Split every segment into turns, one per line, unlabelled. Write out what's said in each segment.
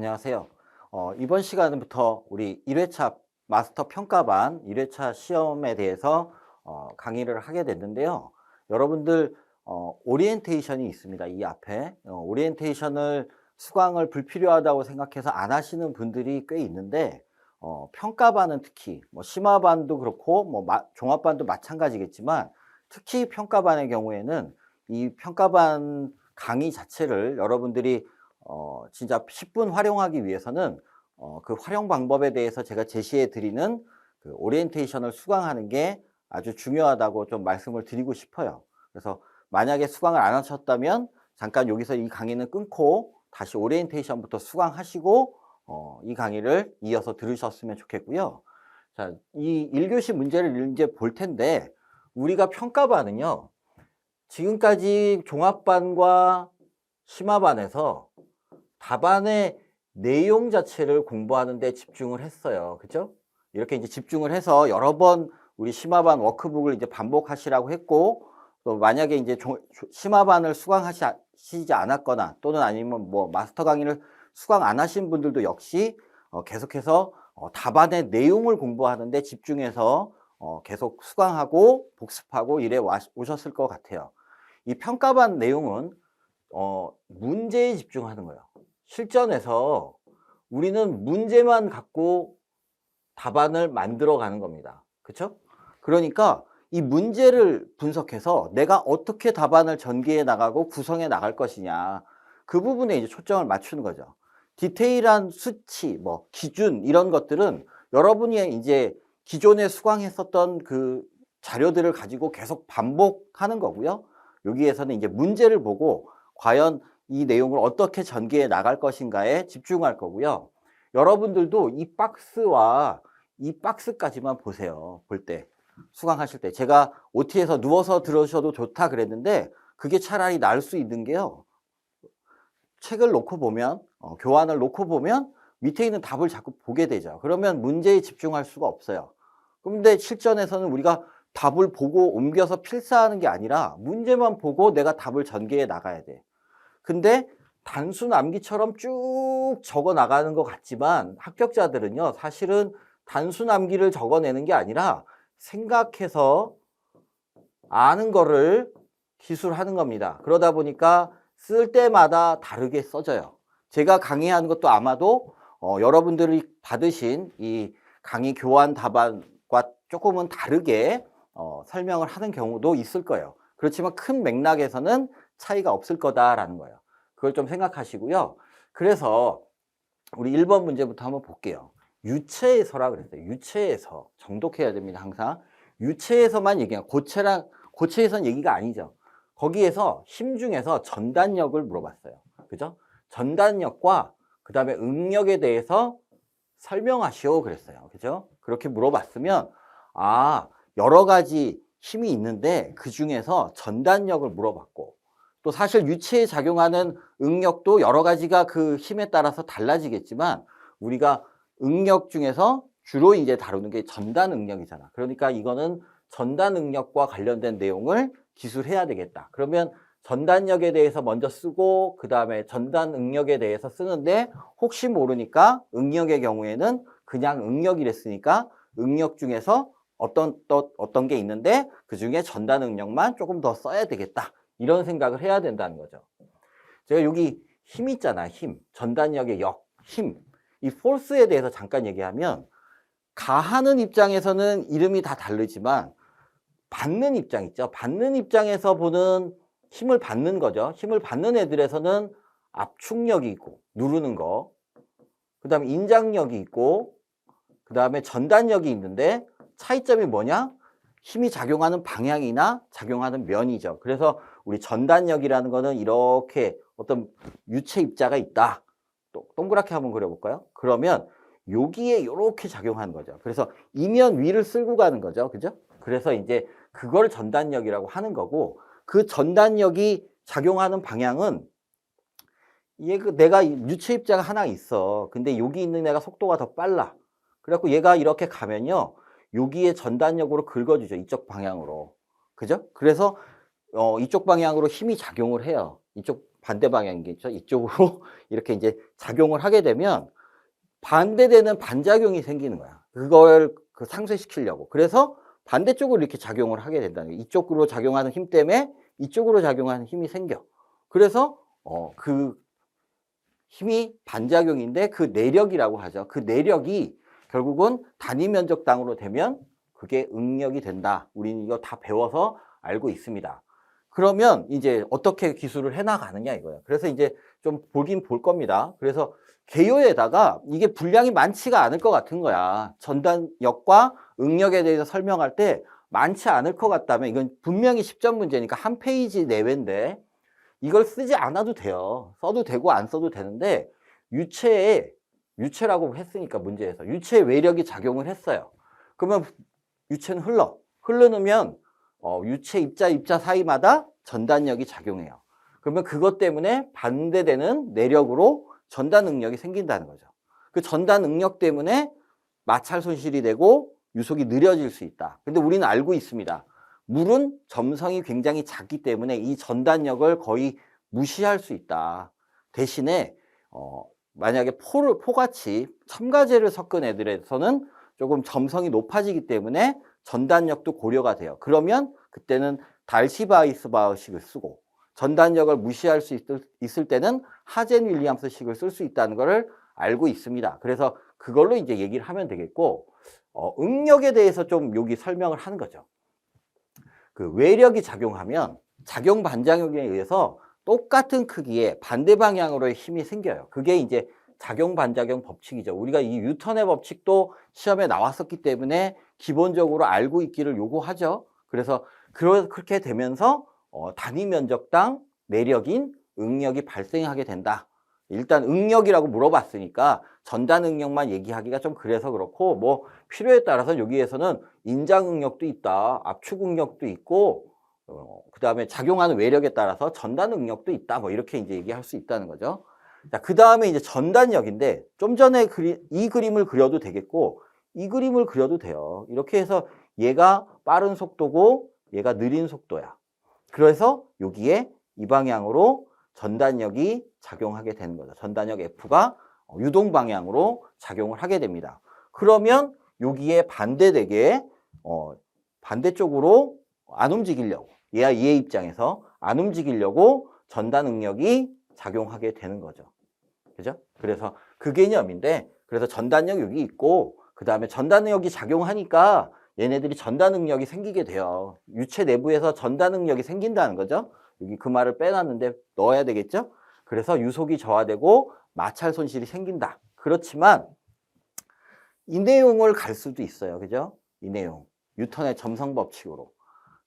안녕하세요. 이번 시간부터 우리 1회차 마스터 평가반 1회차 시험에 대해서 강의를 하게 됐는데요. 여러분들 오리엔테이션이 있습니다. 이 앞에 오리엔테이션을 수강을 불필요하다고 생각해서 안 하시는 분들이 꽤 있는데 평가반은 특히 뭐 심화반도 그렇고 뭐 종합반도 마찬가지겠지만 특히 평가반의 경우에는 이 평가반 강의 자체를 여러분들이 진짜 10분 활용하기 위해서는 그 활용 방법에 대해서 제가 제시해 드리는 그 오리엔테이션을 수강하는 게 아주 중요하다고 좀 말씀을 드리고 싶어요. 그래서 만약에 수강을 안 하셨다면 잠깐 여기서 이 강의는 끊고 다시 오리엔테이션부터 수강하시고 이 강의를 이어서 들으셨으면 좋겠고요. 자, 이 1교시 문제를 이제 볼 텐데 우리가 평가반은요. 지금까지 종합반과 심화반에서 답안의 내용 자체를 공부하는 데 집중을 했어요. 그죠? 이렇게 이제 집중을 해서 여러 번 우리 심화반 워크북을 이제 반복하시라고 했고, 또 만약에 이제 심화반을 수강하시지 않았거나 또는 아니면 뭐 마스터 강의를 수강 안 하신 분들도 역시 계속해서 답안의 내용을 공부하는 데 집중해서 계속 수강하고 복습하고 이래 오셨을 것 같아요. 이 평가반 내용은 문제에 집중하는 거예요. 실전에서 우리는 문제만 갖고 답안을 만들어 가는 겁니다. 그렇죠? 그러니까 이 문제를 분석해서 내가 어떻게 답안을 전개해 나가고 구성해 나갈 것이냐, 그 부분에 이제 초점을 맞추는 거죠. 디테일한 수치, 뭐 기준 이런 것들은 여러분이 이제 기존에 수강했었던 그 자료들을 가지고 계속 반복하는 거고요. 여기에서는 이제 문제를 보고 과연 이 내용을 어떻게 전개해 나갈 것인가에 집중할 거고요. 여러분들도 이 박스와 이 박스까지만 보세요. 볼 때. 수강하실 때. 제가 OT에서 누워서 들으셔도 좋다 그랬는데 그게 차라리 나을 수 있는 게요. 책을 놓고 보면, 교환을 놓고 보면 밑에 있는 답을 자꾸 보게 되죠. 그러면 문제에 집중할 수가 없어요. 그런데 실전에서는 우리가 답을 보고 옮겨서 필사하는 게 아니라 문제만 보고 내가 답을 전개해 나가야 돼. 근데 단순 암기처럼 쭉 적어 나가는 것 같지만 합격자들은요, 사실은 단순 암기를 적어내는 게 아니라 생각해서 아는 거를 기술하는 겁니다. 그러다 보니까 쓸 때마다 다르게 써져요. 제가 강의하는 것도 아마도 여러분들이 받으신 이 강의 교환 답안과 조금은 다르게 설명을 하는 경우도 있을 거예요. 그렇지만 큰 맥락에서는 차이가 없을 거다라는 거예요. 그걸 좀 생각하시고요. 그래서 우리 1번 문제부터 한번 볼게요. 유체에서라 그랬어요. 유체에서. 정독해야 됩니다. 항상. 유체에서만 얘기해요. 고체에선 얘기가 아니죠. 거기에서 힘 중에서 전단력을 물어봤어요. 그죠? 전단력과 그 다음에 응력에 대해서 설명하시오 그랬어요. 그죠? 그렇게 물어봤으면 여러 가지 힘이 있는데 그 중에서 전단력을 물어봤고 또 사실 유체에 작용하는 응력도 여러 가지가 그 힘에 따라서 달라지겠지만 우리가 응력 중에서 주로 이제 다루는 게 전단 응력이잖아. 그러니까 이거는 전단 응력과 관련된 내용을 기술해야 되겠다. 그러면 전단력에 대해서 먼저 쓰고 그 다음에 전단 응력에 대해서 쓰는데 혹시 모르니까 응력의 경우에는 그냥 응력이랬으니까 응력 중에서 어떤 게 있는데 그 중에 전단 응력만 조금 더 써야 되겠다. 이런 생각을 해야 된다는 거죠. 제가 여기 힘 있잖아, 힘. 전단력의 힘. 이 포스에 대해서 잠깐 얘기하면 가하는 입장에서는 이름이 다 다르지만 받는 입장 있죠. 받는 입장에서 보는 힘을 받는 거죠. 힘을 받는 애들에서는 압축력이 있고 누르는 거. 그 다음에 인장력이 있고 그 다음에 전단력이 있는데 차이점이 뭐냐? 힘이 작용하는 방향이나 작용하는 면이죠. 그래서 우리 전단력이라는 거는 이렇게 어떤 유체 입자가 있다. 또 동그랗게 한번 그려볼까요? 그러면 여기에 이렇게 작용하는 거죠. 그래서 이면 위를 쓸고 가는 거죠. 그죠? 그래서 이제 그걸 전단력이라고 하는 거고 그 전단력이 작용하는 방향은 내가 유체 입자가 하나 있어. 근데 여기 있는 애가 속도가 더 빨라. 그래갖고 얘가 이렇게 가면요. 여기에 전단력으로 긁어주죠. 이쪽 방향으로. 그죠? 그래서 이쪽 방향으로 힘이 작용을 해요. 이쪽 반대 방향이겠죠. 이쪽으로 이렇게 이제 작용을 하게 되면 반대되는 반작용이 생기는 거야. 그걸 상쇄시키려고. 그래서 반대쪽으로 이렇게 작용을 하게 된다는 거예요. 이쪽으로 작용하는 힘 때문에 이쪽으로 작용하는 힘이 생겨. 그래서 그 힘이 반작용인데 그 내력이라고 하죠. 그 내력이 결국은 단위 면적당으로 되면 그게 응력이 된다. 우리는 이거 다 배워서 알고 있습니다. 그러면 이제 어떻게 기술을 해나가느냐 이거예요. 그래서 이제 좀 보긴 볼 겁니다. 그래서 개요에다가 이게 분량이 많지가 않을 것 같은 거야. 전단력과 응력에 대해서 설명할 때 많지 않을 것 같다면 이건 분명히 10점 문제니까 한 페이지 내외인데 이걸 쓰지 않아도 돼요. 써도 되고 안 써도 되는데 유체라고 했으니까 문제에서 유체의 외력이 작용을 했어요. 그러면 유체는 흐르면 유체 입자 사이마다 전단력이 작용해요. 그러면 그것 때문에 반대되는 내력으로 전단 응력이 생긴다는 거죠. 그 전단 응력 때문에 마찰 손실이 되고 유속이 느려질 수 있다. 근데 우리는 알고 있습니다. 물은 점성이 굉장히 작기 때문에 이 전단력을 거의 무시할 수 있다. 대신에 만약에 포같이 첨가제를 섞은 애들에서는 조금 점성이 높아지기 때문에 전단력도 고려가 돼요. 그러면 그때는 달시바이스바흐식을 쓰고 전단력을 무시할 수 있을 때는 하젠 윌리엄스식을 쓸 수 있다는 것을 알고 있습니다. 그래서 그걸로 이제 얘기를 하면 되겠고 응력에 대해서 좀 여기 설명을 하는 거죠. 그 외력이 작용하면 작용 반작용에 의해서 똑같은 크기의 반대 방향으로의 힘이 생겨요. 그게 이제 작용 반작용 법칙이죠. 우리가 이 뉴턴의 법칙도 시험에 나왔었기 때문에 기본적으로 알고 있기를 요구하죠. 그래서 그렇게 되면서 단위 면적당 내력인 응력이 발생하게 된다. 일단 응력이라고 물어봤으니까 전단 응력만 얘기하기가 좀 그래서 그렇고 뭐 필요에 따라서 여기에서는 인장 응력도 있다. 압축 응력도 있고 그다음에 작용하는 외력에 따라서 전단 응력도 있다. 뭐 이렇게 이제 얘기할 수 있다는 거죠. 자, 그다음에 이제 전단력인데 좀 전에 이 그림을 그려도 되겠고 이 그림을 그려도 돼요. 이렇게 해서 얘가 빠른 속도고 얘가 느린 속도야. 그래서 여기에 이 방향으로 전단력이 작용하게 되는 거죠. 전단력 F가 유동 방향으로 작용을 하게 됩니다. 그러면 여기에 반대되게 반대쪽으로 안 움직이려고 얘의 입장에서 안 움직이려고 전단 응력이 작용하게 되는 거죠. 그죠? 그래서 그 개념인데 그래서 전단력 여기 있고 그 다음에 전단 응력이 작용하니까 얘네들이 전단 응력이 생기게 돼요. 유체 내부에서 전단 응력이 생긴다는 거죠. 여기 그 말을 빼놨는데 넣어야 되겠죠? 그래서 유속이 저하되고 마찰 손실이 생긴다. 그렇지만 이 내용을 갈 수도 있어요. 그죠? 이 내용. 뉴턴의 점성 법칙으로.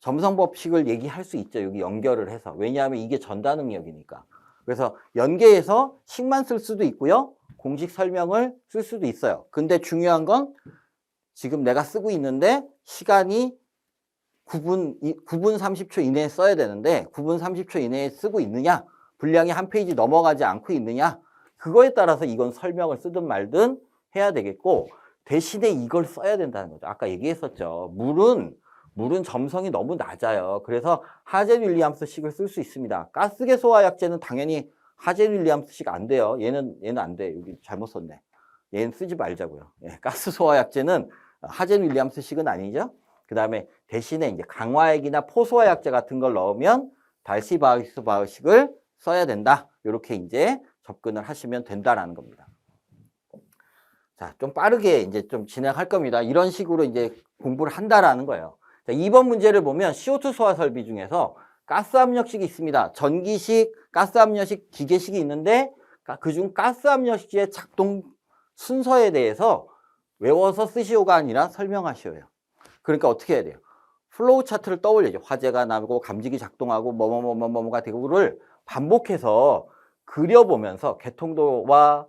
점성 법칙을 얘기할 수 있죠. 여기 연결을 해서. 왜냐하면 이게 전단 응력이니까. 그래서 연계해서 식만 쓸 수도 있고요. 공식 설명을 쓸 수도 있어요. 근데 중요한 건 지금 내가 쓰고 있는데 시간이 9분 30초 이내에 써야 되는데 9분 30초 이내에 쓰고 있느냐, 분량이 한 페이지 넘어가지 않고 있느냐, 그거에 따라서 이건 설명을 쓰든 말든 해야 되겠고 대신에 이걸 써야 된다는 거죠. 아까 얘기했었죠. 물은 점성이 너무 낮아요. 그래서 하젠 윌리엄스식을 쓸 수 있습니다. 가스계 소화약제는 당연히 하젠 윌리엄스식 안 돼요. 얘는 안 돼. 여기 잘못 썼네. 얘는 쓰지 말자고요. 예, 가스 소화약제는 하젠 윌리엄스식은 아니죠. 그 다음에 대신에 이제 강화액이나 포소화약제 같은 걸 넣으면 달시바이스바흐식을 써야 된다. 이렇게 이제 접근을 하시면 된다라는 겁니다. 자, 좀 빠르게 이제 좀 진행할 겁니다. 이런 식으로 이제 공부를 한다라는 거예요. 자, 2번 문제를 보면 CO2 소화 설비 중에서 가스 압력식이 있습니다. 전기식, 가스 압력식, 기계식이 있는데 그중 가스 압력식의 작동 순서에 대해서 외워서 쓰시오가 아니라 설명하시오예요. 그러니까 어떻게 해야 돼요? 플로우 차트를 떠올려야죠. 화재가 나고 감지기 작동하고 뭐가 되고를 반복해서 그려보면서 개통도와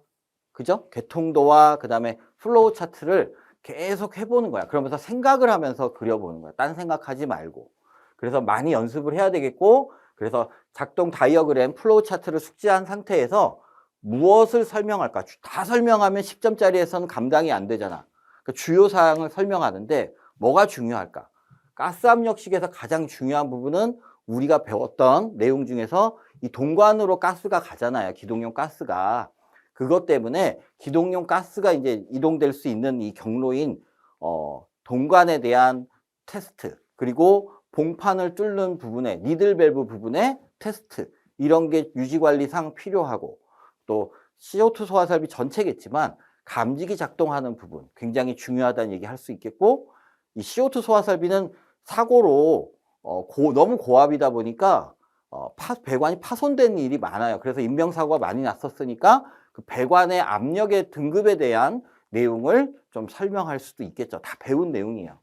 그죠? 개통도와 그다음에 플로우 차트를 계속 해보는 거야. 그러면서 생각을 하면서 그려보는 거야. 딴 생각하지 말고. 그래서 많이 연습을 해야 되겠고 그래서 작동 다이어그램 플로우 차트를 숙지한 상태에서 무엇을 설명할까? 다 설명하면 10점짜리에서는 감당이 안 되잖아. 그러니까 주요 사항을 설명하는데 뭐가 중요할까? 가스 압력식에서 가장 중요한 부분은 우리가 배웠던 내용 중에서 이 동관으로 가스가 가잖아요. 기동용 가스가. 그것 때문에 기동용 가스가 이제 이동될 수 있는 이 경로인 동관에 대한 테스트, 그리고 봉판을 뚫는 부분에 니들 밸브 부분에 테스트, 이런 게 유지관리상 필요하고, 또 CO2 소화 설비 전체겠지만 감지기 작동하는 부분 굉장히 중요하다는 얘기 할 수 있겠고, 이 CO2 소화 설비는 사고로 너무 고압이다 보니까 배관이 파손된 일이 많아요. 그래서 인명사고가 많이 났었으니까 그 배관의 압력의 등급에 대한 내용을 좀 설명할 수도 있겠죠. 다 배운 내용이에요.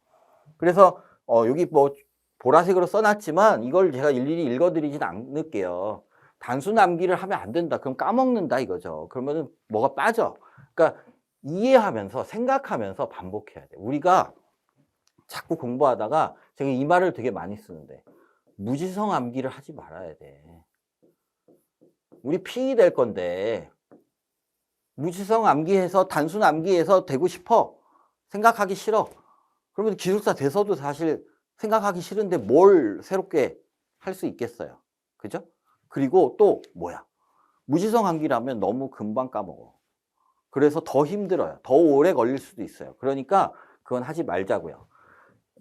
그래서 여기 뭐 보라색으로 써놨지만 이걸 제가 일일이 읽어드리진 않을게요. 단순 암기를 하면 안 된다. 그럼 까먹는다 이거죠. 그러면은 뭐가 빠져. 그러니까 이해하면서 생각하면서 반복해야 돼. 우리가 자꾸 공부하다가 제가 이 말을 되게 많이 쓰는데 무지성 암기를 하지 말아야 돼. 우리 핑이 될 건데 무지성 암기해서 단순 암기해서 되고 싶어. 생각하기 싫어. 그러면 기술사 돼서도 사실 생각하기 싫은데 뭘 새롭게 할 수 있겠어요. 그죠? 그리고 또 뭐야? 무지성 암기라면 너무 금방 까먹어. 그래서 더 힘들어요. 더 오래 걸릴 수도 있어요. 그러니까 그건 하지 말자고요.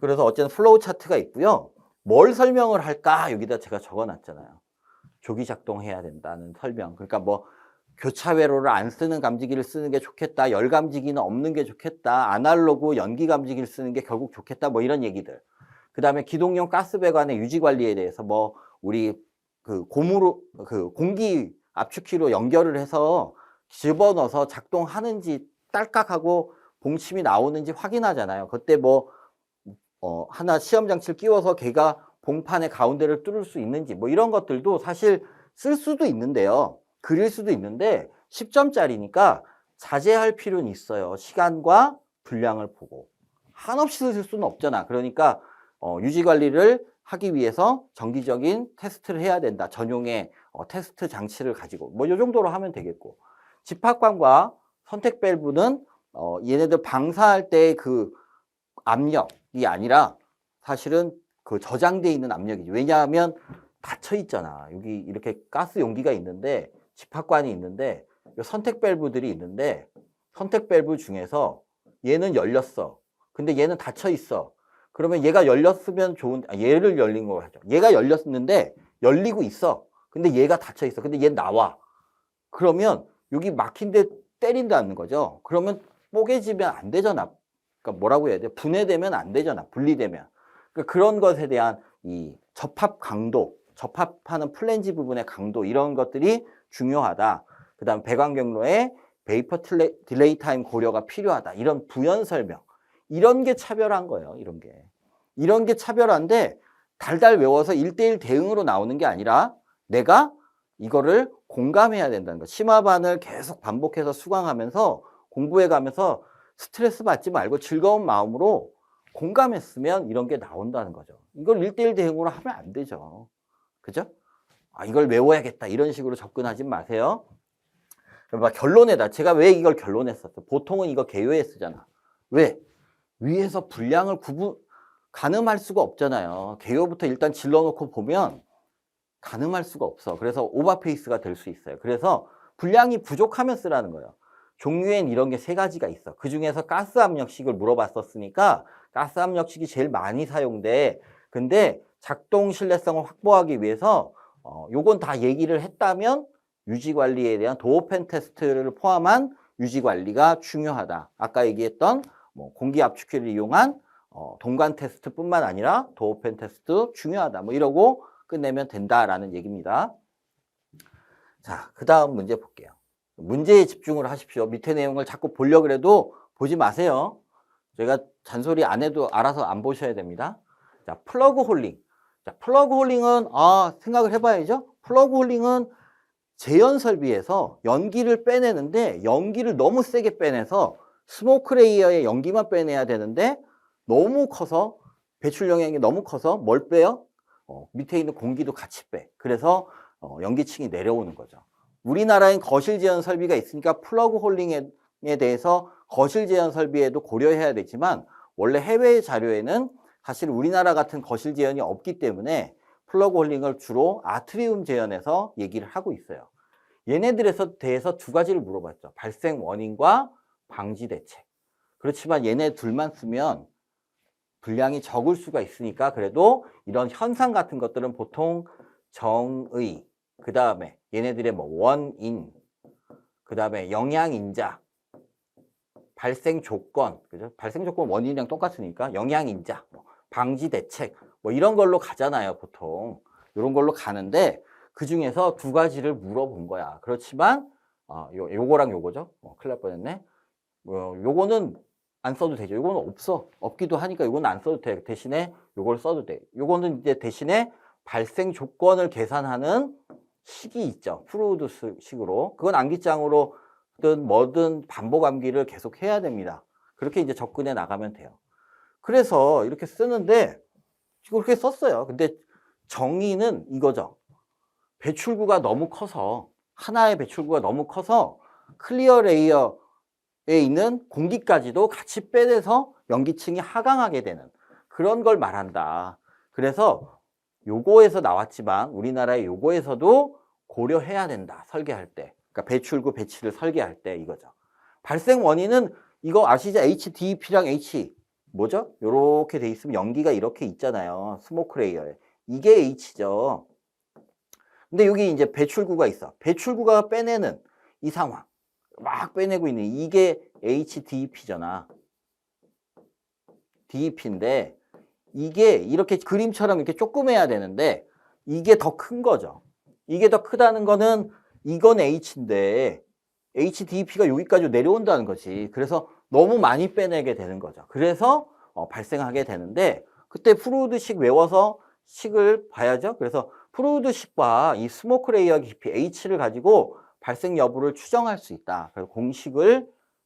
그래서 어쨌든 플로우 차트가 있고요. 뭘 설명을 할까? 여기다 제가 적어놨잖아요. 조기 작동해야 된다는 설명. 그러니까 뭐 교차회로를 안 쓰는 감지기를 쓰는 게 좋겠다. 열 감지기는 없는 게 좋겠다. 아날로그 연기 감지기를 쓰는 게 결국 좋겠다. 뭐 이런 얘기들. 그 다음에 기동용 가스 배관의 유지 관리에 대해서 뭐 우리 그 고무로 그 공기 압축기로 연결을 해서 집어넣어서 작동하는지 딸깍하고 봉침이 나오는지 확인하잖아요. 그때 뭐 하나 시험 장치를 끼워서 걔가 봉판의 가운데를 뚫을 수 있는지 뭐 이런 것들도 사실 쓸 수도 있는데요. 그릴 수도 있는데 10점짜리니까 자제할 필요는 있어요. 시간과 분량을 보고. 한없이 쓸 수는 없잖아. 그러니까 유지 관리를 하기 위해서 정기적인 테스트를 해야 된다. 전용의 테스트 장치를 가지고 뭐 이 정도로 하면 되겠고, 집합관과 선택 밸브는 얘네들 방사할 때 그 압력이 아니라 사실은 그 저장돼 있는 압력이지. 왜냐하면 닫혀 있잖아. 여기 이렇게 가스 용기가 있는데 집합관이 있는데 선택 밸브들이 있는데 선택 밸브 중에서 얘는 열렸어. 근데 얘는 닫혀 있어. 그러면 얘가 열렸으면 얘를 열린 거 하죠. 얘가 열렸는데 열리고 있어. 근데 얘가 닫혀 있어. 근데 얘 나와. 그러면 여기 막힌데 때린다는 거죠. 그러면 뽀개지면 안 되잖아. 그러니까 뭐라고 해야 돼? 분해되면 안 되잖아. 분리되면. 그러니까 그런 것에 대한 이 접합 강도, 접합하는 플랜지 부분의 강도, 이런 것들이 중요하다. 그 다음 배관 경로에 베이퍼 딜레이 타임 고려가 필요하다. 이런 부연 설명. 이런 게 차별한 거예요. 이런 게 차별한데 달달 외워서 1대1 대응으로 나오는 게 아니라 내가 이거를 공감해야 된다는 거. 심화반을 계속 반복해서 수강하면서 공부해 가면서 스트레스 받지 말고 즐거운 마음으로 공감했으면 이런 게 나온다는 거죠. 이걸 1대1 대응으로 하면 안 되죠. 그죠? 이걸 외워야겠다. 이런 식으로 접근하지 마세요. 결론에다 제가 왜 이걸 결론에 썼어? 보통은 이거 개요에 쓰잖아. 왜? 위에서 분량을 가늠할 수가 없잖아요. 개요부터 일단 질러놓고 보면 가늠할 수가 없어. 그래서 오버페이스가 될 수 있어요. 그래서 분량이 부족하면 쓰라는 거예요. 종류엔 이런 게 3가지가 있어. 그 중에서 가스 압력식을 물어봤었으니까 가스 압력식이 제일 많이 사용돼. 근데 작동 신뢰성을 확보하기 위해서 요건 다 얘기를 했다면 유지관리에 대한 도어펜 테스트를 포함한 유지관리가 중요하다. 아까 얘기했던 뭐 공기 압축기를 이용한 동관 테스트뿐만 아니라 도어펜 테스트도 중요하다. 뭐 이러고 끝내면 된다라는 얘기입니다. 자, 그 다음 문제 볼게요. 문제에 집중을 하십시오. 밑에 내용을 자꾸 보려고 해도 보지 마세요. 제가 잔소리 안 해도 알아서 안 보셔야 됩니다. 자, 플러그 홀링. 자, 플러그 홀링은 생각을 해봐야죠. 플러그 홀링은 제연 설비에서 연기를 빼내는데 연기를 너무 세게 빼내서 스모크 레이어의 연기만 빼내야 되는데 너무 커서 배출 영향이 너무 커서 뭘 빼요? 밑에 있는 공기도 같이 빼. 그래서 연기층이 내려오는 거죠. 우리나라엔 거실 제연 설비가 있으니까 플러그 홀링에 대해서 거실 제연 설비에도 고려해야 되지만 원래 해외 자료에는 사실 우리나라 같은 거실 제연이 없기 때문에 플러그 홀링을 주로 아트리움 제연에서 얘기를 하고 있어요. 얘네들에서 대해서 두 가지를 물어봤죠. 발생 원인과 방지 대책. 그렇지만 얘네 둘만 쓰면 분량이 적을 수가 있으니까 그래도 이런 현상 같은 것들은 보통 정의, 그 다음에 얘네들의 뭐 원인, 그 다음에 영향인자, 발생 조건, 그죠? 발생 조건 원인이랑 똑같으니까 영향인자, 뭐 방지 대책, 뭐 이런 걸로 가잖아요, 보통. 이런 걸로 가는데 그 중에서 두 가지를 물어본 거야. 그렇지만 요거랑 요거죠. 큰일 날 뻔했네. 요거는 안 써도 되죠. 요거는 없기도 하니까 요거는 안 써도 돼. 대신에 요걸 써도 돼. 요거는 이제 대신에 발생 조건을 계산하는 식이 있죠. 프루드 식으로. 그건 암기장으로든 뭐든 반복 암기를 계속 해야 됩니다. 그렇게 이제 접근해 나가면 돼요. 그래서 이렇게 쓰는데 지금 그렇게 썼어요. 근데 정의는 이거죠. 배출구가 너무 커서 하나의 배출구가 너무 커서 클리어 레이어에 있는 공기까지도 같이 빼내서 연기층이 하강하게 되는 그런 걸 말한다. 그래서 요거에서 나왔지만 우리나라의 요거에서도 고려해야 된다. 설계할 때. 그러니까 배출구 배치를 설계할 때 이거죠. 발생 원인은 이거 아시죠? HDP랑 H 뭐죠? 요렇게 돼 있으면 연기가 이렇게 있잖아요. 스모크 레이어에. 이게 H죠. 근데 여기 이제 배출구가 있어. 배출구가 빼내는 이 상황. 막 빼내고 있는 이게 HDP잖아. DEP인데 이게 이렇게 그림처럼 이렇게 조그매야 되는데 이게 더 큰 거죠. 이게 더 크다는 거는 이건 H인데 HDP가 여기까지 내려온다는 거지. 그래서 너무 많이 빼내게 되는 거죠. 그래서 발생하게 되는데 그때 프루드식 외워서 식을 봐야죠. 그래서 프루드식과 이 스모크 레이어 깊이 H를 가지고 발생 여부를 추정할 수 있다. 그래서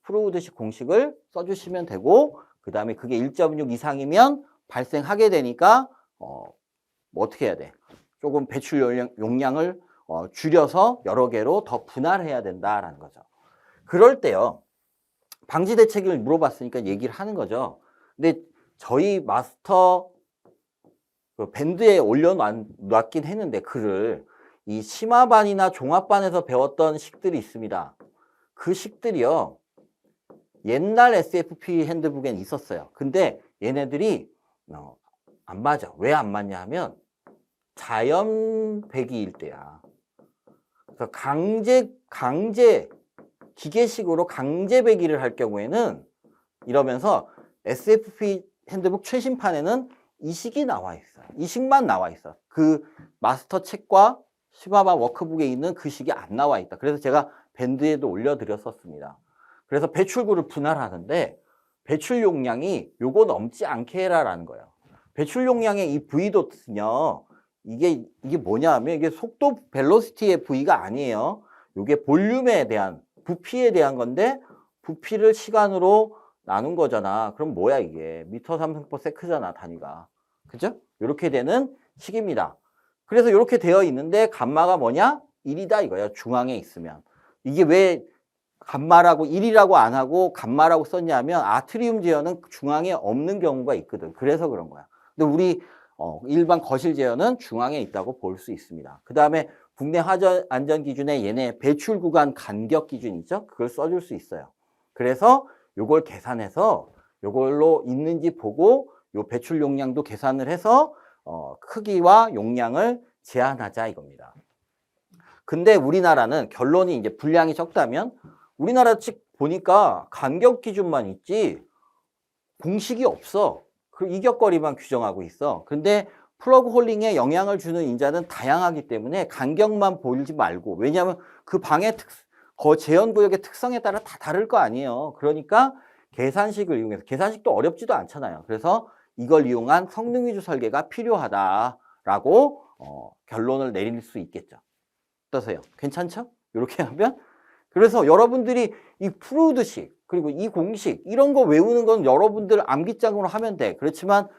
프루드식 공식을 써주시면 되고 그 다음에 그게 1.6 이상이면 발생하게 되니까 뭐 어떻게 해야 돼? 조금 배출 용량을 줄여서 여러 개로 더 분할해야 된다라는 거죠. 그럴 때요. 방지 대책을 물어봤으니까 얘기를 하는 거죠. 근데 저희 마스터 그 밴드에 올려놨긴 했는데 글을 이 심화반이나 종합반에서 배웠던 식들이 있습니다. 그 식들이요. 옛날 SFP 핸드북엔 있었어요. 근데 얘네들이 안 맞아. 왜 안 맞냐 하면 자연 배기일 때야. 그래서 강제 기계식으로 강제 배기를 할 경우에는 이러면서 SFP 핸드북 최신판에는 이 식이 나와 있어요. 이 식만 나와 있어. 그 마스터 책과 시바바 워크북에 있는 그 식이 안 나와 있다. 그래서 제가 밴드에도 올려드렸었습니다. 그래서 배출구를 분할하는데 배출 용량이 요거 넘지 않게 해라라는 거예요. 배출 용량의 이 V도트는요. 이게 뭐냐 하면 이게 속도 벨로시티의 V가 아니에요. 이게 볼륨에 대한 부피에 대한 건데 부피를 시간으로 나눈 거잖아. 그럼 뭐야 이게? 미터 3승/세크잖아 단위가. 그죠? 이렇게 되는 식입니다. 그래서 이렇게 되어 있는데 감마가 뭐냐? 1이다 이거예요. 중앙에 있으면. 이게 왜 감마라고 1이라고 안 하고 감마라고 썼냐면 아트리움 제어는 중앙에 없는 경우가 있거든. 그래서 그런 거야. 근데 우리 일반 거실 제어는 중앙에 있다고 볼 수 있습니다. 그 다음에 국내 안전 기준에 얘네 배출 구간 간격 기준 있죠? 그걸 써줄 수 있어요. 그래서 요걸 계산해서 요걸로 있는지 보고 요 배출 용량도 계산을 해서 크기와 용량을 제한하자 이겁니다. 근데 우리나라는 결론이 이제 분량이 적다면 우리나라 측 보니까 간격 기준만 있지 공식이 없어. 그 이격거리만 규정하고 있어. 근데 플러그 홀링에 영향을 주는 인자는 다양하기 때문에 간격만 보지 말고 왜냐하면 그 방의 제한 구역의 특성에 따라 다 다를 거 아니에요. 그러니까 계산식을 이용해서 계산식도 어렵지도 않잖아요. 그래서 이걸 이용한 성능 위주 설계가 필요하다라고 결론을 내릴 수 있겠죠. 어떠세요? 괜찮죠? 이렇게 하면 그래서 여러분들이 이 프루드식 그리고 이 공식 이런 거 외우는 건 여러분들 암기장으로 하면 돼. 그렇지만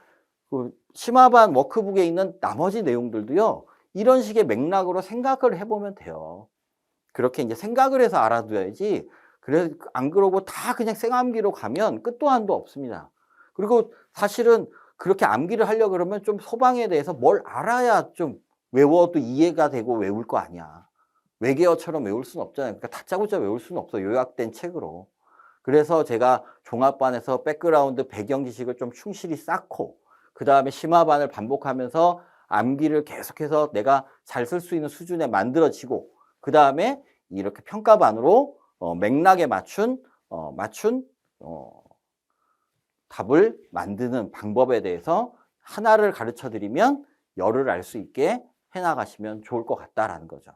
그 심화반 워크북에 있는 나머지 내용들도요. 이런 식의 맥락으로 생각을 해보면 돼요. 그렇게 이제 생각을 해서 알아둬야지. 그래 안 그러고 다 그냥 생암기로 가면 끝도 한도 없습니다. 그리고 사실은 그렇게 암기를 하려고 그러면 좀 소방에 대해서 뭘 알아야 좀 외워도 이해가 되고 외울 거 아니야. 외계어처럼 외울 수는 없잖아요. 그러니까 다짜고짜 외울 수는 없어. 요약된 책으로. 그래서 제가 종합반에서 백그라운드 배경 지식을 좀 충실히 쌓고 그다음에 심화반을 반복하면서 암기를 계속해서 내가 잘 쓸 수 있는 수준에 만들어지고 그다음에 이렇게 평가반으로 맥락에 맞춘 답을 만드는 방법에 대해서 하나를 가르쳐 드리면 열을 알 수 있게 해나가시면 좋을 것 같다라는 거죠.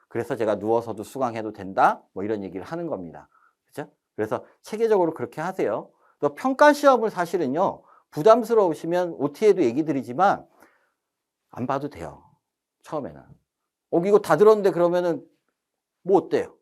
그래서 제가 누워서도 수강해도 된다 뭐 이런 얘기를 하는 겁니다. 그죠? 그래서 체계적으로 그렇게 하세요. 또 평가 시험을 사실은요 부담스러우시면 OT에도 얘기 드리지만 안 봐도 돼요. 처음에는. 이거 다 들었는데 그러면은 뭐 어때요?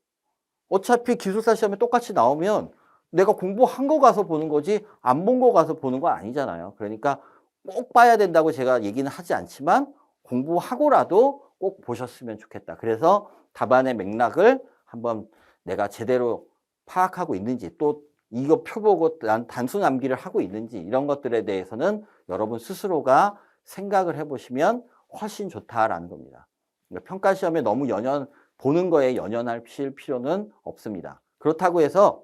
어차피 기술사 시험에 똑같이 나오면 내가 공부한 거 가서 보는 거지 안 본 거 가서 보는 거 아니잖아요. 그러니까 꼭 봐야 된다고 제가 얘기는 하지 않지만 공부하고라도 꼭 보셨으면 좋겠다. 그래서 답안의 맥락을 한번 내가 제대로 파악하고 있는지 또 이거 표 보고 단순 암기를 하고 있는지 이런 것들에 대해서는 여러분 스스로가 생각을 해보시면 훨씬 좋다라는 겁니다. 평가 시험에 너무 보는 거에 연연할 필요는 없습니다. 그렇다고 해서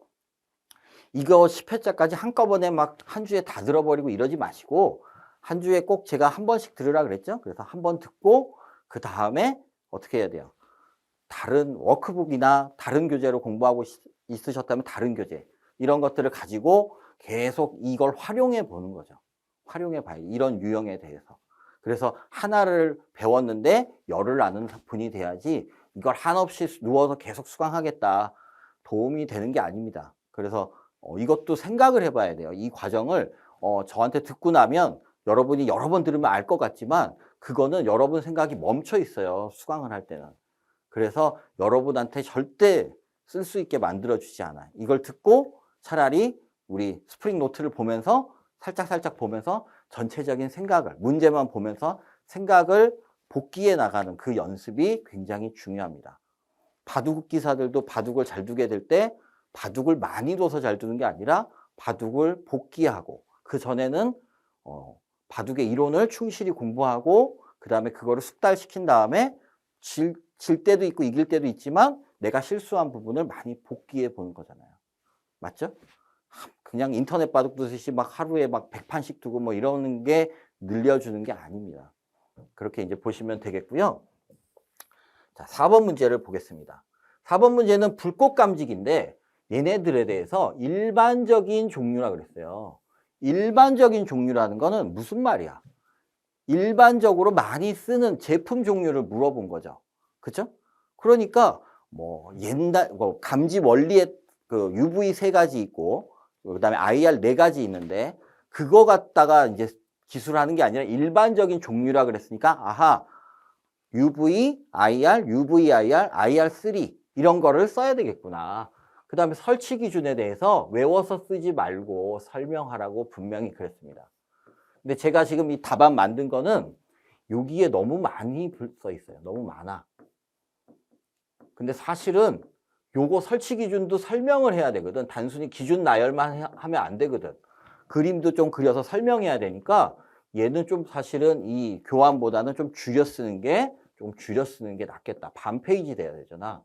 이거 10회짜까지 한꺼번에 막 한 주에 다 들어버리고 이러지 마시고 한 주에 꼭 제가 한 번씩 들으라 그랬죠. 그래서 한 번 듣고 그 다음에 어떻게 해야 돼요? 다른 워크북이나 다른 교재로 공부하고 있으셨다면 다른 교재 이런 것들을 가지고 계속 이걸 활용해 보는 거죠. 활용해 봐요. 이런 유형에 대해서. 그래서 하나를 배웠는데 열을 아는 분이 돼야지 이걸 한없이 누워서 계속 수강하겠다. 도움이 되는 게 아닙니다. 그래서 이것도 생각을 해봐야 돼요. 이 과정을 저한테 듣고 나면 여러분이 여러 번 들으면 알 것 같지만 그거는 여러분 생각이 멈춰 있어요. 수강을 할 때는. 그래서 여러분한테 절대 쓸 수 있게 만들어주지 않아요. 이걸 듣고 차라리 우리 스프링 노트를 보면서 살짝 보면서 전체적인 생각을 문제만 보면서 생각을 복기해 나가는 그 연습이 굉장히 중요합니다. 바둑 기사들도 바둑을 잘 두게 될 때 바둑을 많이 둬서 잘 두는 게 아니라 바둑을 복기하고 그 전에는 바둑의 이론을 충실히 공부하고 그 다음에 그거를 숙달시킨 다음에 질 때도 있고 이길 때도 있지만 내가 실수한 부분을 많이 복기해 보는 거잖아요. 맞죠? 그냥 인터넷 바둑 두듯이 막 하루에 막 100판씩 두고 뭐 이러는 게 늘려주는 게 아닙니다. 그렇게 이제 보시면 되겠고요. 자, 4번 문제를 보겠습니다. 4번 문제는 불꽃 감지기인데 얘네들에 대해서 일반적인 종류라 그랬어요. 일반적인 종류라는 거는 무슨 말이야? 일반적으로 많이 쓰는 제품 종류를 물어본 거죠. 그죠? 그러니까 뭐 감지 원리에 그 UV 3가지 있고 그다음에 IR 4가지 있는데 그거 갖다가 이제 기술하는 게 아니라 일반적인 종류라 그랬으니까 아하 UV, IR, UVIR, IR3 이런 거를 써야 되겠구나. 그 다음에 설치 기준에 대해서 외워서 쓰지 말고 설명하라고 분명히 그랬습니다. 근데 제가 지금 이 답안 만든 거는 여기에 너무 많이 써 있어요. 너무 많아. 근데 사실은 요거 설치 기준도 설명을 해야 되거든. 단순히 기준 나열만 하면 안 되거든. 그림도 좀 그려서 설명해야 되니까 얘는 좀 사실은 이 교환보다는 좀 줄여 쓰는 게 낫겠다. 반 페이지 돼야 되잖아.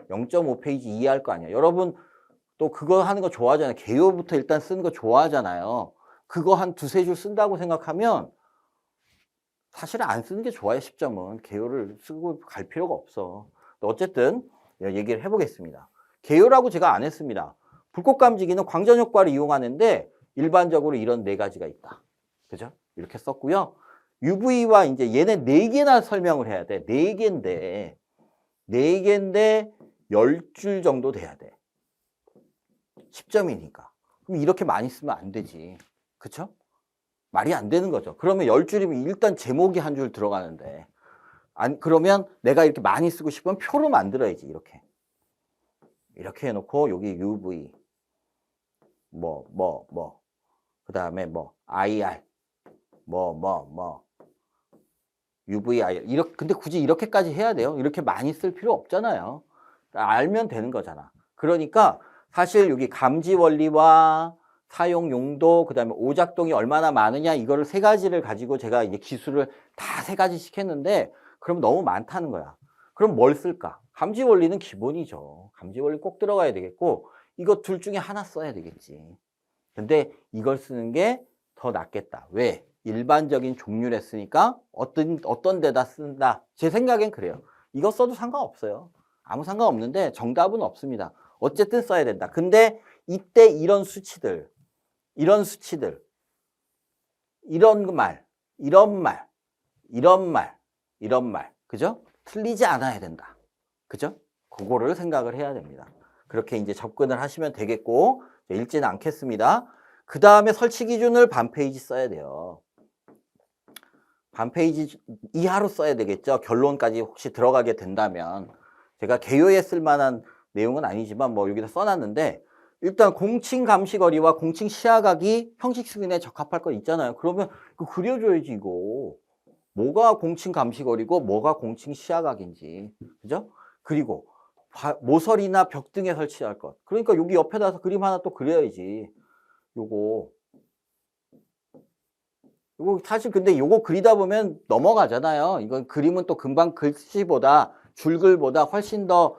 0.5페이지 이해할 거 아니야. 여러분 또 그거 하는 거 좋아하잖아요. 개요부터 일단 쓰는 거 좋아하잖아요. 그거 한 2-3줄 쓴다고 생각하면 사실은 안 쓰는 게 좋아요. 10점은. 개요를 쓰고 갈 필요가 없어. 어쨌든 얘기를 해보겠습니다. 개요라고 제가 안 했습니다. 불꽃 감지기는 광전 효과를 이용하는데 일반적으로 이런 4가지가 있다. 그죠? 이렇게 썼고요. UV와 이제 얘네 4개나 설명을 해야 돼. 4개인데 10줄 정도 돼야 돼. 10점이니까. 그럼 이렇게 많이 쓰면 안 되지. 그쵸? 말이 안 되는 거죠. 그러면 10줄이면 일단 제목이 한 줄 들어가는데 그러면 내가 이렇게 많이 쓰고 싶으면 표로 만들어야지. 이렇게 해놓고 여기 UV 그 다음에 IR UVIR 근데 굳이 이렇게까지 해야 돼요? 이렇게 많이 쓸 필요 없잖아요. 알면 되는 거잖아. 그러니까 사실 여기 감지 원리와 사용 용도, 그 다음에 오작동이 얼마나 많으냐, 이거를 세 가지를 가지고 제가 이제 기술을 다 세 가지씩 했는데, 그럼 너무 많다는 거야. 그럼 뭘 쓸까? 감지 원리는 기본이죠. 감지 원리 꼭 들어가야 되겠고, 이거 둘 중에 하나 써야 되겠지. 근데 이걸 쓰는 게 더 낫겠다. 왜? 일반적인 종류를 쓰니까 어떤 데다 쓴다. 제 생각엔 그래요. 이거 써도 상관없어요. 아무 상관없는데 정답은 없습니다. 어쨌든 써야 된다. 근데 이때 이런 수치들, 이런 말, 이런 말, 이런 말, 그죠? 틀리지 않아야 된다. 그죠? 그거를 생각을 해야 됩니다. 그렇게 이제 접근을 하시면 되겠고, 읽지는 않겠습니다. 그 다음에 설치 기준을 반 페이지 써야 돼요. 반 페이지 이하로 써야 되겠죠. 결론까지 혹시 들어가게 된다면. 제가 개요에 쓸 만한 내용은 아니지만 뭐 여기다 써놨는데, 일단 공칭 감시거리와 공칭 시야각이 형식 승인에 적합할 거 있잖아요. 그러면 그 그려줘야지 이거. 뭐가 공칭 감시거리고 뭐가 공칭 시야각인지. 그죠? 그리고 모서리나 벽 등에 설치할 것. 그러니까 여기 옆에다가 그림 하나 또 그려야지. 요거 사실 근데 요거 그리다 보면 넘어가잖아요. 이건 그림은 또 금방 글씨보다 줄글보다 훨씬 더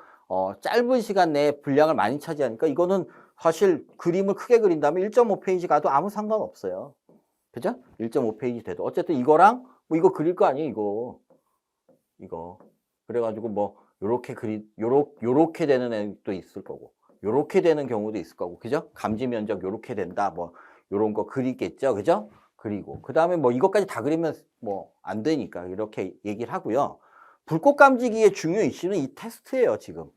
짧은 시간 내에 분량을 많이 차지하니까 이거는 사실 그림을 크게 그린다면 1.5페이지 가도 아무 상관없어요. 그죠? 1.5페이지 돼도. 어쨌든 이거랑 뭐 이거 그릴 거 아니에요, 이거. 그래가지고 뭐 요렇게 되는 애도 있을 거고, 요렇게 되는 경우도 있을 거고, 그죠? 감지 면적 요렇게 된다, 뭐 요런 거 그리겠죠, 그죠? 그리고 그 다음에 뭐 이것까지 다 그리면 뭐 안 되니까 이렇게 얘기를 하고요. 불꽃 감지기의 중요 이슈는 이 테스트예요, 지금.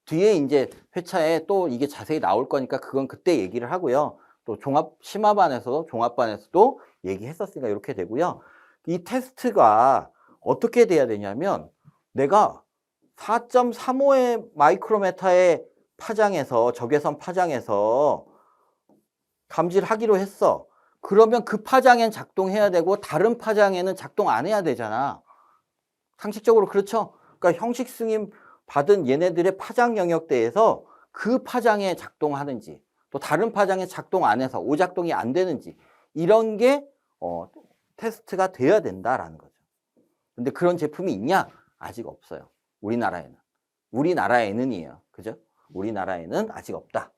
뒤에 이제 회차에 또 이게 자세히 나올 거니까 그건 그때 얘기를 하고요. 또 종합반에서도 얘기했었으니까 이렇게 되고요. 이 테스트가 어떻게 돼야 되냐면, 내가 4.35의 마이크로메타의 파장에서, 적외선 파장에서 감지를 하기로 했어. 그러면 그 파장엔 작동해야 되고 다른 파장에는 작동 안 해야 되잖아. 상식적으로 그렇죠? 그러니까 형식 승인 받은 얘네들의 파장 영역대에서 그 파장에 작동하는지, 또 다른 파장에 작동 안 해서 오작동이 안 되는지, 이런 게 테스트가 돼야 된다라는 거죠. 근데 그런 제품이 있냐? 아직 없어요. 우리나라에는이에요. 그죠? 우리나라에는 아직 없다.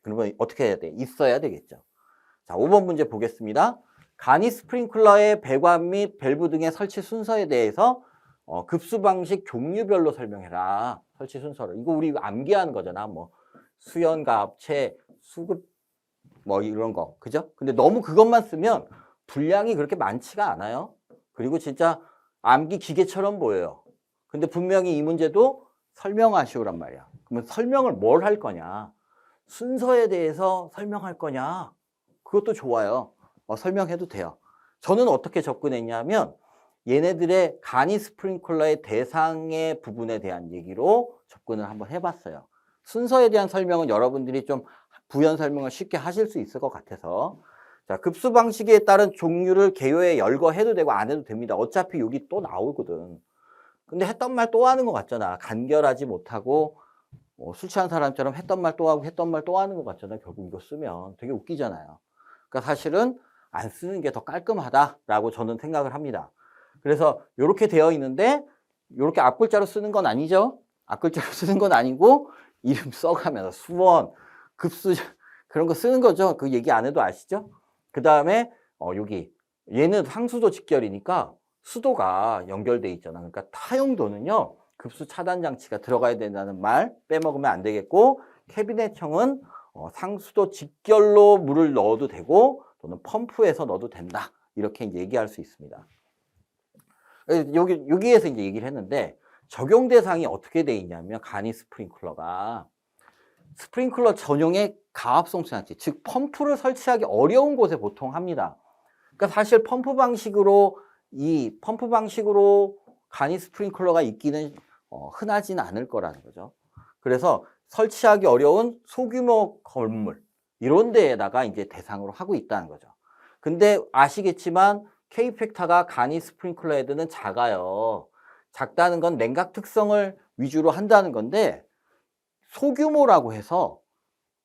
그러면 어떻게 해야 돼? 있어야 되겠죠. 자, 5번 문제 보겠습니다. 간이 스프링클러의 배관 및 밸브 등의 설치 순서에 대해서 급수 방식 종류별로 설명해라. 설치 순서를. 이거 우리 암기하는 거잖아. 뭐 수연과 합체, 수급 뭐 이런 거. 그죠? 근데 너무 그것만 쓰면 분량이 그렇게 많지가 않아요. 그리고 진짜 암기 기계처럼 보여요. 근데 분명히 이 문제도 설명하시오란 말이야. 그러면 설명을 뭘 할 거냐? 순서에 대해서 설명할 거냐? 그것도 좋아요. 설명해도 돼요. 저는 어떻게 접근했냐면, 얘네들의 간이 스프링클러의 대상의 부분에 대한 얘기로 접근을 한번 해봤어요. 순서에 대한 설명은 여러분들이 좀 부연 설명을 쉽게 하실 수 있을 것 같아서. 자, 급수 방식에 따른 종류를 개요에 열거해도 되고 안 해도 됩니다. 어차피 여기 또 나오거든. 근데 했던 말 또 하는 것 같잖아. 간결하지 못하고 술 취한 사람처럼 했던 말 또 하고 했던 말 또 하는 것 같잖아. 결국 이거 쓰면 되게 웃기잖아요. 그러니까 사실은 안 쓰는 게 더 깔끔하다라고 저는 생각을 합니다. 그래서 이렇게 되어 있는데 이렇게 앞글자로 쓰는 건 아니죠. 앞글자로 쓰는 건 아니고 이름 써가면서 수원, 급수 그런 거 쓰는 거죠. 그 얘기 안 해도 아시죠? 그 다음에 여기 얘는 상수도 직결이니까 수도가 연결돼 있잖아. 그러니까 타용도는요, 급수 차단 장치가 들어가야 된다는 말 빼먹으면 안 되겠고, 캐비넷형은 상수도 직결로 물을 넣어도 되고 또는 펌프에서 넣어도 된다. 이렇게 이제 얘기할 수 있습니다. 여기에서 이제 얘기를 했는데, 적용 대상이 어떻게 돼 있냐면, 간이 스프링클러가 스프링클러 전용의 가압송 수장치, 즉 펌프를 설치하기 어려운 곳에 보통 합니다. 그러니까 사실 펌프 방식으로 간이 스프링클러가 있기는 흔하지는 않을 거라는 거죠. 그래서 설치하기 어려운 소규모 건물 이런 데에다가 이제 대상으로 하고 있다는 거죠. 근데 아시겠지만 K팩타가 간이 스프링클러 헤드는 작아요. 작다는 건 냉각 특성을 위주로 한다는 건데, 소규모라고 해서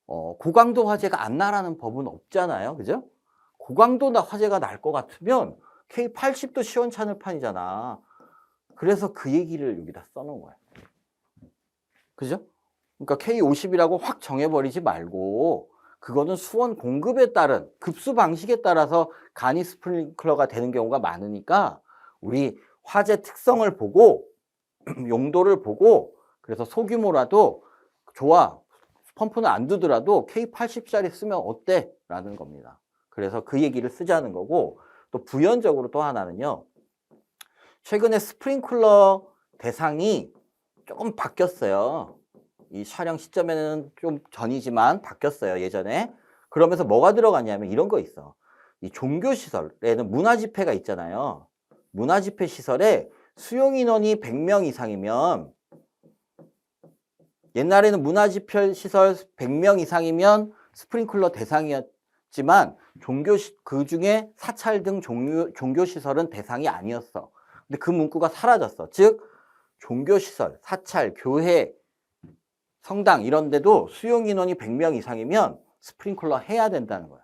고강도 화재가 안 나라는 법은 없잖아요. 그죠? 고강도 화재가 날 것 같으면 K80도 시원찮을판이잖아. 그래서 그 얘기를 여기다 써놓은 거예요. 그죠? 그러니까 K50이라고 확 정해버리지 말고 그거는 수원 공급에 따른 급수 방식에 따라서 간이 스프링클러가 되는 경우가 많으니까 우리 화재 특성을 보고 용도를 보고 그래서 소규모라도 좋아. 펌프는 안 두더라도 K80짜리 쓰면 어때? 라는 겁니다. 그래서 그 얘기를 쓰자는 거고 또 부연적으로 또 하나는요. 최근에 스프링클러 대상이 조금 바뀌었어요. 이 촬영 시점에는 좀 전이지만 바뀌었어요. 예전에. 그러면서 뭐가 들어가냐면 이런 거 있어. 이 종교시설에는 문화집회가 있잖아요. 문화집회 시설에 수용인원이 100명 이상이면 옛날에는 문화집회 시설 100명 이상이면 스프링클러 대상이었지만 그 중에 사찰 등 종교시설은 대상이 아니었어. 근데 그 문구가 사라졌어. 즉 종교시설, 사찰, 교회, 성당 이런 데도 수용인원이 100명 이상이면 스프링클러 해야 된다는 거야.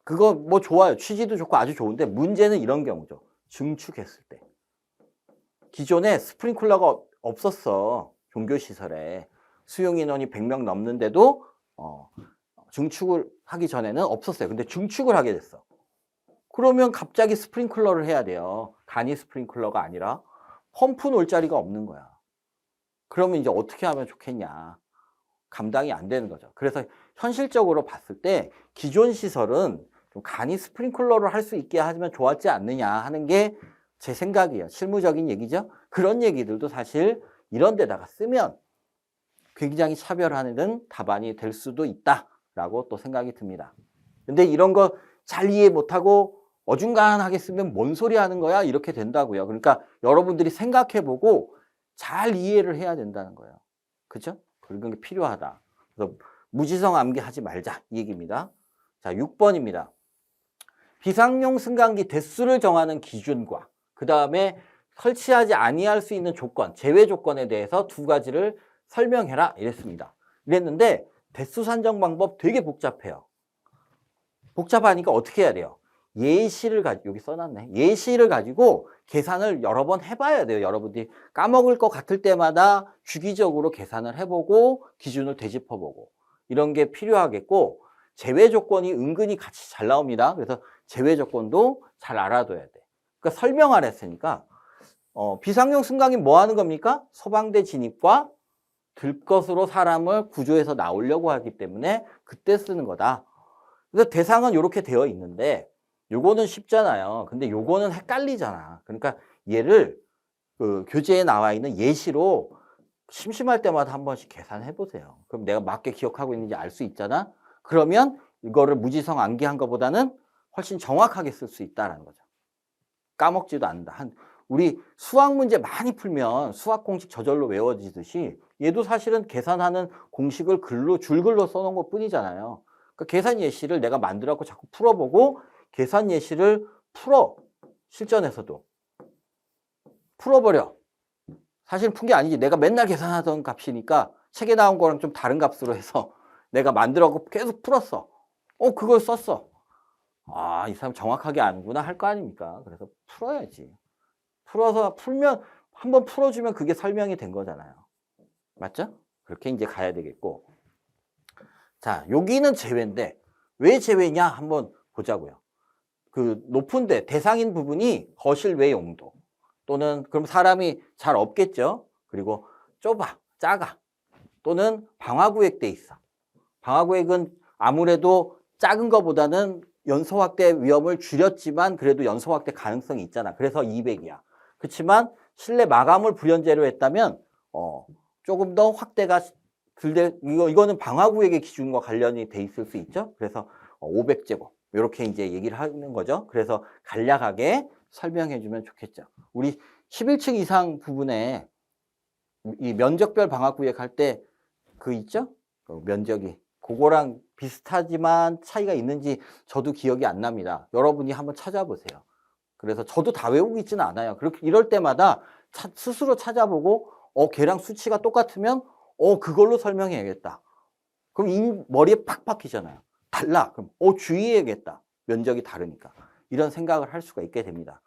그거 뭐 좋아요. 취지도 좋고 아주 좋은데 문제는 이런 경우죠. 증축했을 때. 기존에 스프링클러가 없었어. 종교시설에. 수용인원이 100명 넘는데도 증축을 하기 전에는 없었어요. 근데 증축을 하게 됐어. 그러면 갑자기 스프링클러를 해야 돼요. 간이 스프링클러가 아니라 펌프 놓을 자리가 없는 거야. 그러면 이제 어떻게 하면 좋겠냐. 감당이 안 되는 거죠. 그래서 현실적으로 봤을 때 기존 시설은 좀 간이 스프링클러를 할 수 있게 하면 좋았지 않느냐 하는 게 제 생각이에요. 실무적인 얘기죠. 그런 얘기들도 사실 이런 데다가 쓰면 굉장히 차별하는 답안이 될 수도 있다라고 또 생각이 듭니다. 근데 이런 거 잘 이해 못하고 어중간하게 쓰면 뭔 소리 하는 거야? 이렇게 된다고요. 그러니까 여러분들이 생각해보고 잘 이해를 해야 된다는 거예요. 그죠? 그런 게 필요하다. 그래서 무지성 암기하지 말자 이 얘기입니다. 자, 6번입니다. 비상용 승강기 대수를 정하는 기준과 그 다음에 설치하지 아니할 수 있는 조건, 제외 조건에 대해서 두 가지를 설명해라 이랬습니다. 이랬는데 대수 산정 방법 되게 복잡해요. 복잡하니까 어떻게 해야 돼요? 예시를 여기 써놨네. 예시를 가지고 계산을 여러 번 해봐야 돼요. 여러분들이 까먹을 것 같을 때마다 주기적으로 계산을 해보고 기준을 되짚어보고 이런 게 필요하겠고 제외 조건이 은근히 같이 잘 나옵니다. 그래서 제외 조건도 잘 알아둬야 돼. 그러니까 설명하라 했으니까 비상용 승강이 뭐 하는 겁니까? 소방대 진입과 들것으로 사람을 구조해서 나오려고 하기 때문에 그때 쓰는 거다. 그래서 대상은 이렇게 되어 있는데 요거는 쉽잖아요. 근데 요거는 헷갈리잖아. 그러니까 얘를 그 교재에 나와 있는 예시로 심심할 때마다 한 번씩 계산해 보세요. 그럼 내가 맞게 기억하고 있는지 알 수 있잖아. 그러면 이거를 무지성 암기한 것보다는 훨씬 정확하게 쓸 수 있다는 거죠. 까먹지도 않는다. 우리 수학 문제 많이 풀면 수학 공식 저절로 외워지듯이 얘도 사실은 계산하는 공식을 줄글로 써놓은 것 뿐이잖아요. 그러니까 계산 예시를 내가 만들어갖고 자꾸 풀어보고 계산 예시를 풀어. 실전에서도. 풀어버려. 사실 푼 게 아니지. 내가 맨날 계산하던 값이니까 책에 나온 거랑 좀 다른 값으로 해서 내가 만들어갖고 계속 풀었어. 그걸 썼어. 아, 이 사람 정확하게 아는구나 할 거 아닙니까? 그래서 풀어야지. 풀면 한번 풀어주면 그게 설명이 된 거잖아요. 맞죠? 그렇게 이제 가야 되겠고. 자, 여기는 제외인데 왜 제외냐 한번 보자고요. 그 높은데 대상인 부분이 거실 외 용도 또는 그럼 사람이 잘 없겠죠. 그리고 좁아, 작아 또는 방화구획돼 있어. 방화구획은 아무래도 작은 것보다는 연소 확대 위험을 줄였지만 그래도 연소 확대 가능성이 있잖아. 그래서 200이야. 그렇지만 실내 마감을 불연제로 했다면 조금 더 확대가 이거는 방화구획의 기준과 관련이 돼 있을 수 있죠. 그래서 500제곱 이렇게 이제 얘기를 하는 거죠. 그래서 간략하게 설명해 주면 좋겠죠. 우리 11층 이상 부분에 이 면적별 방화구획 할 때 그 있죠? 면적이 그거랑 비슷하지만 차이가 있는지 저도 기억이 안 납니다. 여러분이 한번 찾아보세요. 그래서 저도 다 외우고 있지는 않아요. 그렇게 이럴 때마다 스스로 찾아보고 걔랑 수치가 똑같으면 그걸로 설명해야겠다. 그럼 이 머리에 팍 박히잖아요. 달라. 그럼 주의해야겠다. 면적이 다르니까. 이런 생각을 할 수가 있게 됩니다.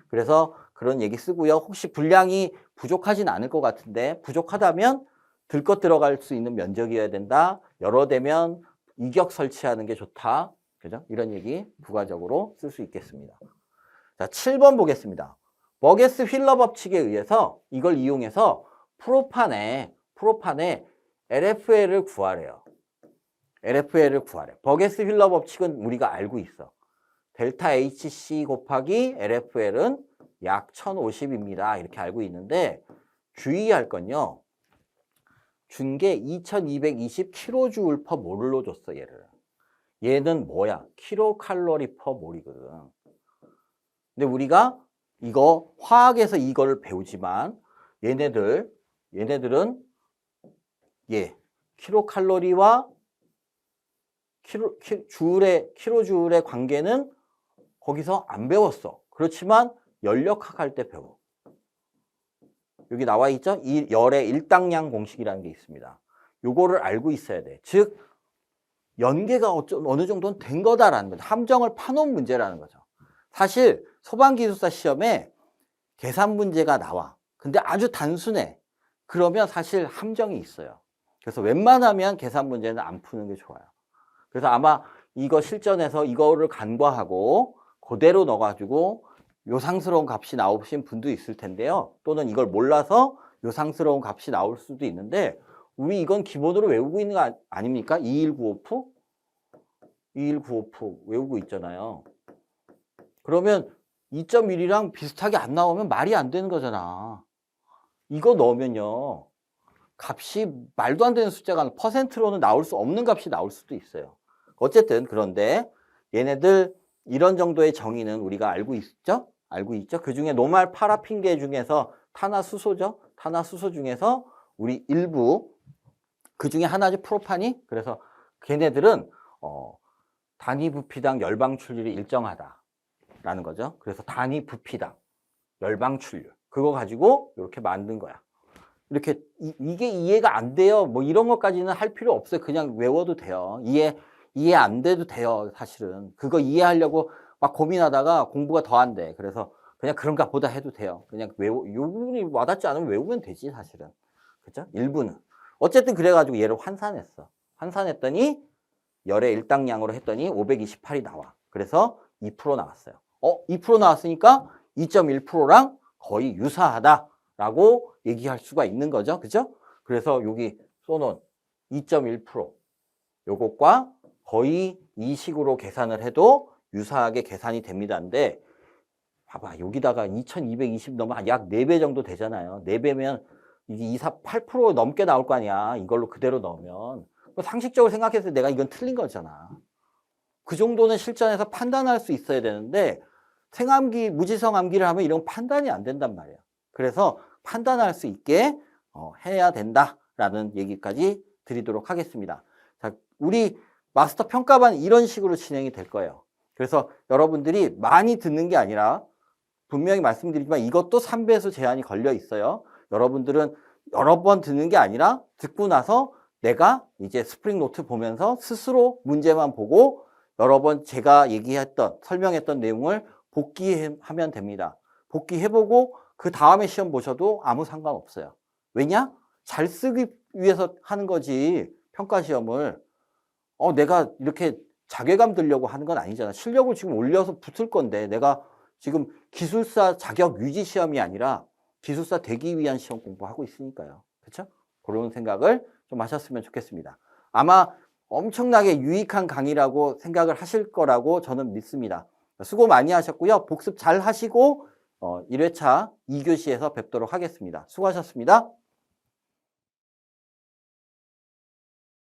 그래서 그런 얘기 쓰고요. 혹시 분량이 부족하진 않을 것 같은데 부족하다면 들것 들어갈 수 있는 면적이어야 된다. 여러 대면 이격 설치하는 게 좋다. 그죠? 이런 얘기 부가적으로 쓸 수 있겠습니다. 자, 7번 보겠습니다. 버게스 휠러 법칙에 의해서 이걸 이용해서 프로판에 LFL을 구하래요. LFL을 구하래. 버게스 휠러 법칙은 우리가 알고 있어. 델타 HC 곱하기 LFL은 약 1050입니다. 이렇게 알고 있는데 주의할 건요. 준 게 2220kJ per 몰로 줬어, 얘를. 얘는 뭐야? 킬로칼로리 per 몰이거든. 근데 우리가 이거 화학에서 이거를 배우지만 얘네들은 킬로칼로리와 킬로줄의 관계는 거기서 안 배웠어. 그렇지만 연력학 할 때 배워. 여기 나와 있죠? 이 열의 일당량 공식이라는 게 있습니다. 요거를 알고 있어야 돼. 즉 연계가 어느 정도는 된 거다라는 거죠. 함정을 파놓은 문제라는 거죠. 사실 소방기술사 시험에 계산 문제가 나와. 근데 아주 단순해. 그러면 사실 함정이 있어요. 그래서 웬만하면 계산 문제는 안 푸는 게 좋아요. 그래서 아마 이거 실전에서 이거를 간과하고 그대로 넣어가지고 요상스러운 값이 나오신 분도 있을 텐데요. 또는 이걸 몰라서 요상스러운 값이 나올 수도 있는데 우리 이건 기본으로 외우고 있는 거 아닙니까? 2195F? 2195F 외우고 있잖아요. 그러면 2.1이랑 비슷하게 안 나오면 말이 안 되는 거잖아. 이거 넣으면요. 값이 말도 안 되는 숫자가 퍼센트로는 나올 수 없는 값이 나올 수도 있어요. 어쨌든 그런데 얘네들 이런 정도의 정의는 우리가 알고 있죠? 알고 있죠? 그 중에 노말 파라핀계 중에서 탄화수소죠? 탄화수소 중에서 우리 일부 그 중에 하나죠, 프로판이. 그래서 걔네들은 단위 부피당 열방 출률이 일정하다라는 거죠. 그래서 단위 부피당 열방 출률 그거 가지고 이렇게 만든 거야. 이렇게 이게 이해가 안 돼요. 뭐 이런 것까지는 할 필요 없어요. 그냥 외워도 돼요. 이해 안 돼도 돼요. 사실은 그거 이해하려고 막 고민하다가 공부가 더 안 돼. 그래서 그냥 그런가 보다 해도 돼요. 그냥 요 부분이 와닿지 않으면 외우면 되지 사실은. 그죠? 일부는. 어쨌든 그래가지고 얘를 환산했어. 환산했더니 열의 일당량으로 했더니 528이 나와. 그래서 2% 나왔어요. 2% 나왔으니까 2.1%랑 거의 유사하다라고 얘기할 수가 있는 거죠. 그죠? 그래서 여기 써놓은 2.1% 요것과 거의 이 식으로 계산을 해도 유사하게 계산이 됩니다인데 봐봐. 여기다가 2220 넣으면 약 4배 정도 되잖아요. 4배면 이게 8% 넘게 나올 거 아니야. 이걸로 그대로 넣으면. 상식적으로 생각했을 때 내가 이건 틀린 거잖아. 그 정도는 실전에서 판단할 수 있어야 되는데 생암기, 무지성 암기를 하면 이런 판단이 안 된단 말이야. 그래서 판단할 수 있게 해야 된다라는 얘기까지 드리도록 하겠습니다. 자, 우리 마스터 평가반 이런 식으로 진행이 될 거예요. 그래서 여러분들이 많이 듣는 게 아니라 분명히 말씀드리지만 이것도 3배수 제한이 걸려 있어요. 여러분들은 여러 번 듣는 게 아니라 듣고 나서 내가 이제 스프링 노트 보면서 스스로 문제만 보고 여러 번 제가 설명했던 내용을 복기하면 됩니다. 복기해보고 그 다음에 시험 보셔도 아무 상관없어요. 왜냐? 잘 쓰기 위해서 하는 거지. 평가 시험을. 내가 이렇게 자괴감 들려고 하는 건 아니잖아. 실력을 지금 올려서 붙을 건데 내가 지금 기술사 자격 유지 시험이 아니라 기술사 되기 위한 시험 공부하고 있으니까요. 그렇죠? 그런 생각을 좀 하셨으면 좋겠습니다. 아마 엄청나게 유익한 강의라고 생각을 하실 거라고 저는 믿습니다. 수고 많이 하셨고요. 복습 잘 하시고 1회차 2교시에서 뵙도록 하겠습니다. 수고하셨습니다.